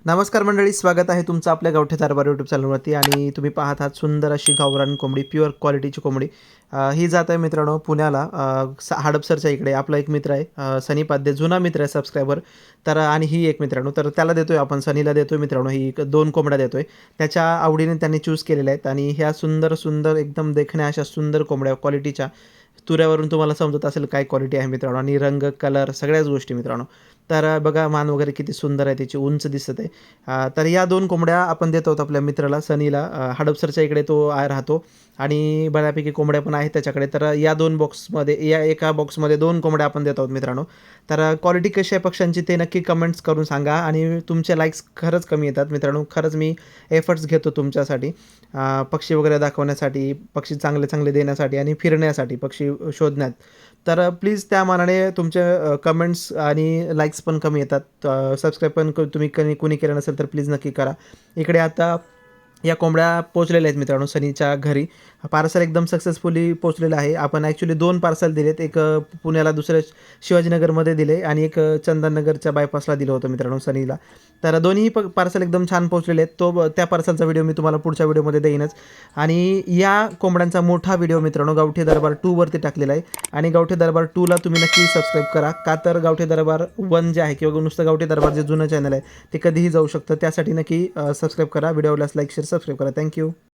नमस्कार मंडळी, स्वागत आहे तुमचं आपल्या गावठी दरबार यूट्यूब चॅनलवरती. आणि तुम्ही पाहत आहात सुंदर अशी गावरान कोंबडी, प्युअर क्वालिटीची कोंबडी. ही जात आहे मित्रांनो पुण्याला, हडपसरच्या इकडे. आपला एक मित्र आहे सनी पाध्ये, जुना मित्र आहे सबस्क्रायबर. तर आणि ही एक मित्रांनो, तर त्याला देतोय आपण, सनीला देतोय मित्रांनो. ही 2 कोंबड्या देतोय, त्याच्या आवडीने त्यांनी चूज केलेल्या आहेत. आणि ह्या सुंदर सुंदर एकदम देखण्या अशा सुंदर कोंबड्या क्वालिटीच्या. तुऱ्यावरून तुम्हाला समजत असेल काय क्वालिटी आहे मित्रांनो, आणि रंग, कलर सगळ्याच गोष्टी मित्रांनो. तर बघा मान वगैरे किती सुंदर आहे, त्याची उंच दिसत आहे. तर या 2 कोंबड्या आपण देत आहोत आपल्या मित्राला सनीला. हडपसरच्या इकडे तो राहतो आणि बऱ्यापैकी कोंबड्या पण आहेत त्याच्याकडे. तर या 2 बॉक्समध्ये, या एका बॉक्समध्ये 2 कोंबड्या आपण देत आहोत मित्रांनो. तर क्वालिटी कशी आहे पक्ष्यांची ते नक्की कमेंट्स करून सांगा. आणि तुमचे लाईक्स खरंच कमी येतात मित्रांनो. खरंच मी एफर्ट्स घेतो तुमच्यासाठी, पक्षी वगैरे दाखवण्यासाठी, पक्षी चांगले चांगले देण्यासाठी आणि फिरण्यासाठी, पक्षी शोधण्यात. तर प्लीज त्या मानाने तुमचे कमेंट्स आणि लाईक्स पण कमी येतात. सबस्क्राईब पण तुम्ही कुणी केलं नसेल तर प्लीज नक्की करा. इकडे आता या कोंबड्या पोहोचलेल्या आहेत मित्रांनो सनीच्या घरी. पार्सल एकदम सक्सेसफुली पोहोचलेलं आहे. आपण ॲक्च्युली 2 पार्सल दिलेत. एक पुण्याला, दुसरं शिवाजीनगरमध्ये दिले आणि एक चंदननगरच्या बायपासला दिलं होतं मित्रांनो सनीला. तर दोन्ही पार्सल एकदम छान पोहोचलेले आहेत. त्या पार्सलचा व्हिडिओ मी तुम्हाला पुढच्या व्हिडिओमध्ये देईनच. आणि या कोंबड्यांचा मोठा व्हिडिओ मित्रांनो गावठी दरबार 2 वरती टाकलेला आहे. आणि गावठी दरबार 2ला तुम्ही नक्की सबस्क्राईब करा. का तर गावठी दरबार 1 जे आहे, किंवा नुसतं गावठी दरबार जे जुनं चॅनल आहे ते कधीही जाऊ शकतं. त्यासाठी नक्की सबस्क्राईब करा. व्हिडिओला लाईक, शेअर, सबस्क्राईब करा. थँक्यू.